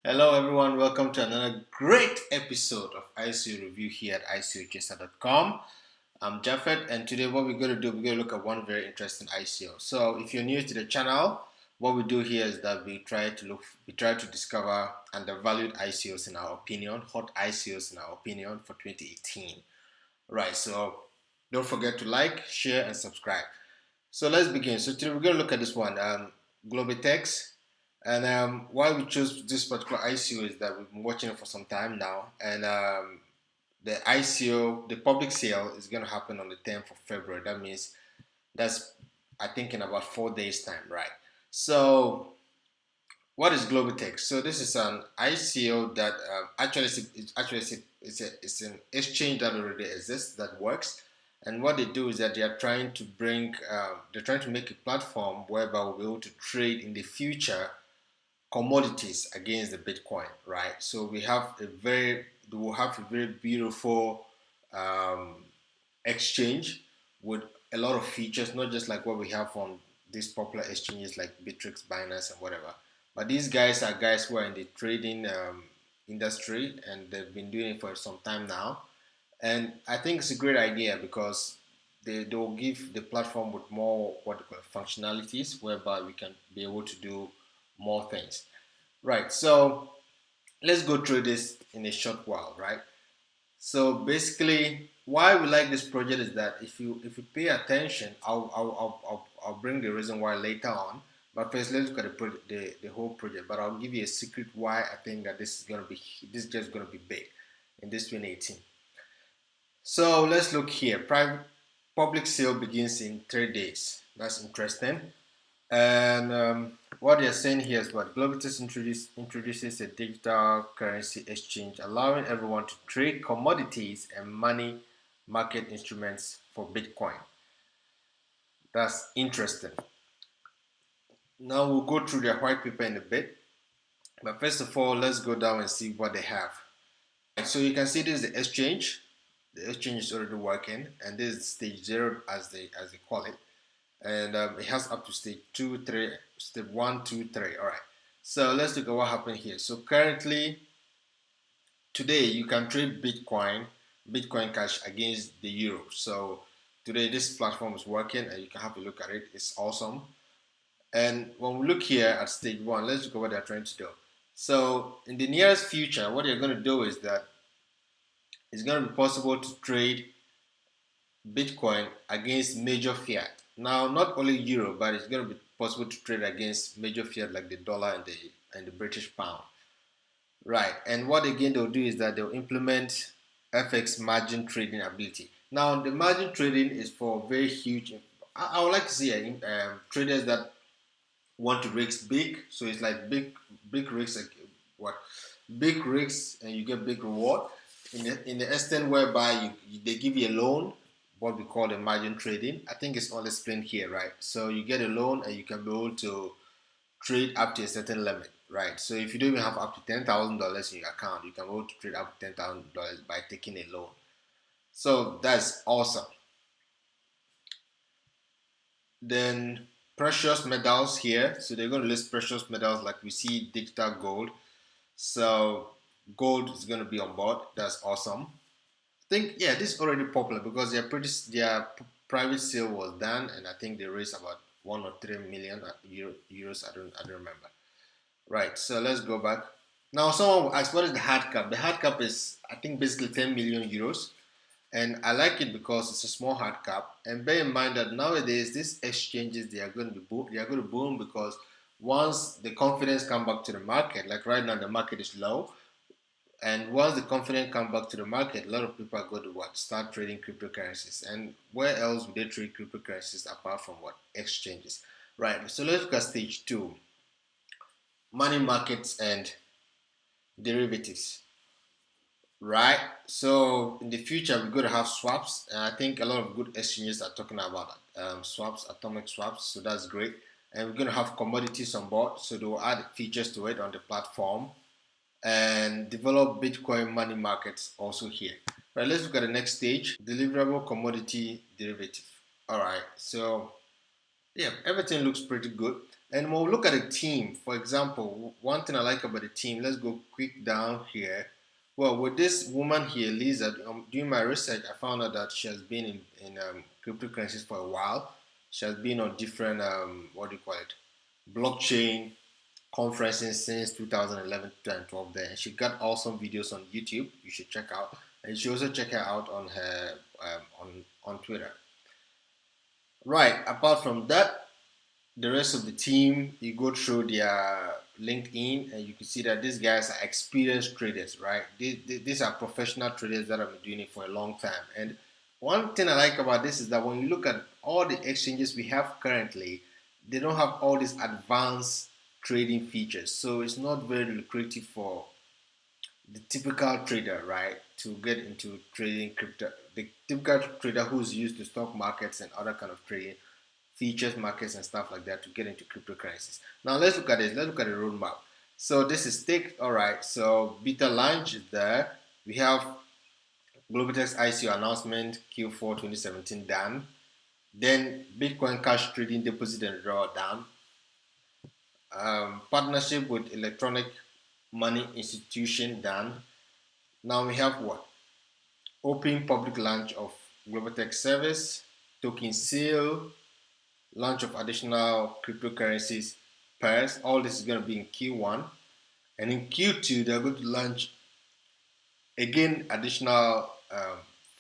Hello everyone, welcome to another great episode of ICO review here at ICOchaser.com. I'm Japheth, and today what we're going to do, we're going to look at one very interesting ICO. So if you're new to the channel, what we do here is that we try to discover undervalued ICOs in our opinion, hot ICOs in our opinion for 2018. Right, so don't forget to like, share, and subscribe. So let's begin. So today we're going to look at this one, Globitex. And why we chose this particular ICO is that we've been watching it for some time now. And the ICO, the public sale, is going to happen on the 10th of February. That means that's, I think, in about 4 days' time, right? So what is Globitex? So this is an ICO that it's an exchange that already exists that works. And what they do is that they are trying to make a platform whereby we'll be able to trade in the future commodities against the Bitcoin, right? So we will have a very beautiful exchange with a lot of features, not just like what we have on these popular exchanges like Bittrex, Binance, and whatever. But these guys are guys who are in the trading industry, and they've been doing it for some time now. And I think it's a great idea because they will give the platform with more what they call functionalities, whereby we can be able to do more things. Right, so let's go through this in a short while, right? So basically, why we like this project is that if you pay attention, I'll bring the reason why later on. But first, let's look at the whole project. But I'll give you a secret why I think that this is just gonna be big in this 2018. So let's look here. Public sale begins in 3 days. That's interesting. And what they're saying here is what Globitex introduces a digital currency exchange, allowing everyone to trade commodities and money market instruments for Bitcoin. That's interesting. Now we'll go through their white paper in a bit, but first of all, let's go down and see what they have. So you can see this is the exchange. The exchange is already working, and this is stage 0 as they call it. And it has up to stage 2, 3, step 1, 2, 3. All right. So let's look at what happened here. So currently, today you can trade Bitcoin Cash against the euro. So today this platform is working, and you can have a look at it. It's awesome. And when we look here at stage 1, let's look at what they're trying to do. So in the nearest future, what they're going to do is that it's going to be possible to trade Bitcoin against major fiat. Now, not only euro, but it's going to be possible to trade against major fiat like the dollar and the British pound. Right, and what again they'll do is that they'll implement FX margin trading ability. Now, the margin trading is for very huge. I would like to see traders that want to risk big. So it's like big risks, like what? Big risks, and you get big reward. In the extent whereby they give you a loan, what we call the margin trading. I think it's all explained here, right? So you get a loan and you can be able to trade up to a certain limit, right? So if you don't even have up to $10,000 in your account, you can be able to trade up to $10,000 by taking a loan. So that's awesome. Then precious metals here. So they're going to list precious metals like we see digital gold. So gold is going to be on board. That's awesome. Think this is already popular because their private sale was done, and I think they raised about 1 or 3 million euros. I don't remember. Right. So let's go back. Now someone will ask, what is the hard cap? The hard cap is, I think, basically 10 million euros, and I like it because it's a small hard cap. And bear in mind that nowadays these exchanges, they are going to boom because once the confidence come back to the market, like right now the market is low. And once the confidence comes back to the market, a lot of people are going to start trading cryptocurrencies. And where else would they trade cryptocurrencies apart from exchanges? Right. So let's look at stage 2, money markets and derivatives. Right. So in the future, we're going to have swaps, and I think a lot of good exchanges are talking about swaps, atomic swaps. So that's great. And we're going to have commodities on board, so they will add features to it on the platform. And develop Bitcoin money markets also here. Right, let's look at the next stage, deliverable commodity derivative. All right, so yeah, everything looks pretty good. And when we look at the team, for example, one thing I like about the team, let's go quick down here. Well, with this woman here, Lisa, doing my research, I found out that she has been in cryptocurrencies for a while. She has been on different, what do you call it, blockchain conferences since 2011, 2012 there. And she got awesome videos on YouTube. You should check out. And you should also check her out on her on Twitter. Right. Apart from that, the rest of the team, you go through their LinkedIn and you can see that these guys are experienced traders, right? These are professional traders that have been doing it for a long time. And one thing I like about this is that when you look at all the exchanges we have currently, they don't have all these advanced trading features. So it's not very lucrative for the typical trader, right, to get into trading crypto. The typical trader who's used to stock markets and other kind of trading features, markets, and stuff like that to get into cryptocurrencies. Now let's look at this. Let's look at the roadmap. So this is ticked. All right. So beta launch is there. We have Globitex ICO announcement Q4 2017 done. Then Bitcoin Cash Trading Deposit and Draw done. Partnership with electronic money institution done. Now we have what? Open public launch of Globitex service, token sale, launch of additional cryptocurrencies pairs. All this is going to be in Q1. And in Q2, they're going to launch again additional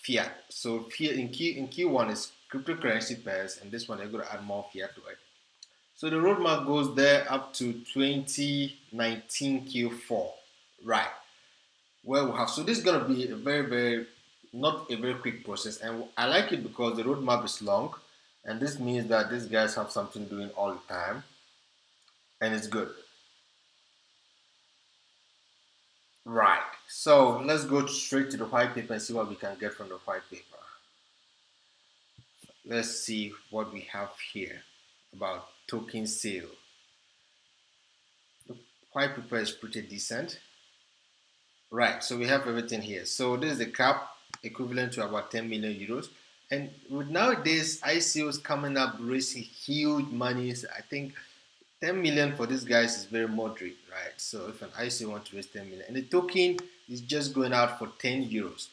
fiat. So in Q1 is cryptocurrency pairs, and this one they're going to add more fiat to it. So the roadmap goes there up to 2019 Q4, right? Where we have, so this is going to be a very, not a very quick process, and I like it because the roadmap is long, and this means that these guys have something doing all the time, and it's good. Right, so let's go straight to the white paper and see what we can get from the white paper. Let's see what we have here about token sale. The white paper is pretty decent. Right, so we have everything here. So this is the cap equivalent to about 10 million euros. And with nowadays ICOs coming up raising huge monies, I think 10 million for these guys is very moderate, right? So if an ICO wants to raise 10 million, and the token is just going out for 10 euros.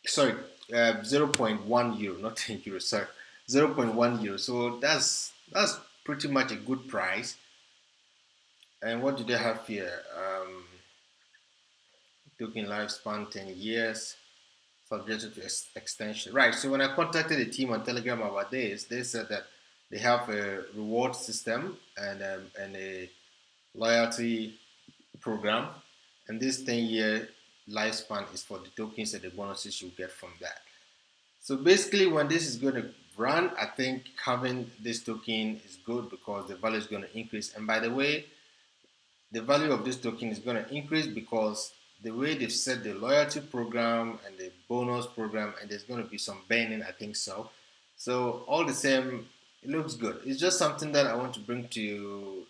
Sorry, 0.1 euro, not 10 euros, sorry, 0.1 euro. So that's pretty much a good price. And what do they have here? Token lifespan 10 years, subject to extension. Right, so when I contacted the team on Telegram about this, they said that they have a reward system and a loyalty program, and this 10-year lifespan is for the tokens and the bonuses you get from that. So basically, when this is going to run, I think having this token is good because the value is going to increase. And by the way, the value of this token is going to increase because the way they've set the loyalty program and the bonus program, and there's going to be some banning, I think so. So all the same, it looks good. It's just something that I want to bring to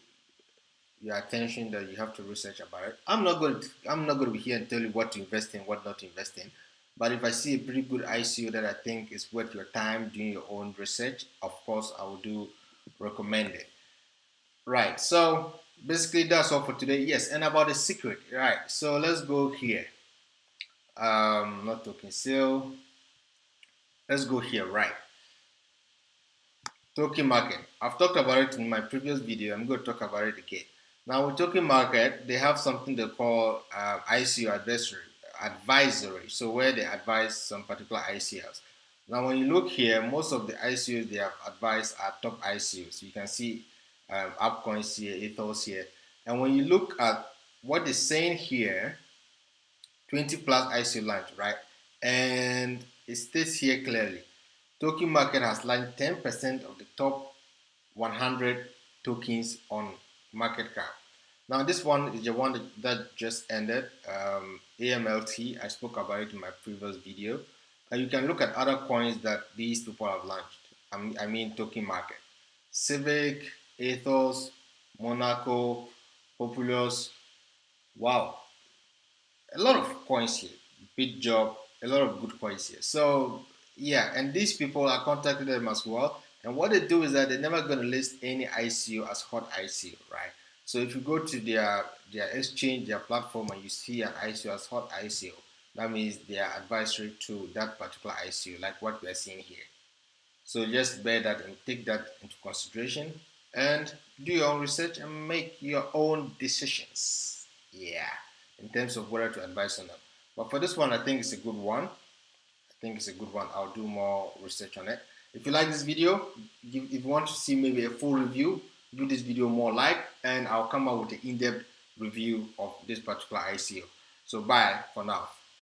your attention that you have to research about it. I'm not going to be here and tell you what to invest in, what not to invest in. But if I see a pretty good ICO that I think is worth your time doing your own research, of course I will do recommend it. Right. So basically that's all for today. Yes, and about the secret. Right. So let's go here. Not token sale. Let's go here. Right. Token market. I've talked about it in my previous video. I'm going to talk about it again. Now with token market, they have something they call ICO advisory. So where they advise some particular ICOs. Now when you look here, most of the ICOs they have advised are top ICOs. You can see Upcoins here, Ethos here. And when you look at what they're saying here, 20 plus ICO launch, right? And it states here clearly, token market has launched 10% of the top 100 tokens on market cap. Now this one is the one that just ended, AMLT. I spoke about it in my previous video. And you can look at other coins that these people have launched. I mean token market. Civic, Ethos, Monaco, Populous. Wow. A lot of coins here. BitJob, a lot of good coins here. So yeah, and these people, I contacted them as well, And what they do is that they're never going to list any ICO as hot ICO, right? So if you go to their exchange, their platform, and you see an ICO as hot ICO, that means they are advisory to that particular ICO, like what we are seeing here. So just bear that and take that into consideration and do your own research and make your own decisions. Yeah, in terms of whether to advise on them. But for this one, I think it's a good one. I'll do more research on it. If you like this video, if you want to see maybe a full review, give this video more like, and I'll come out with an in-depth review of this particular ICO. So bye for now.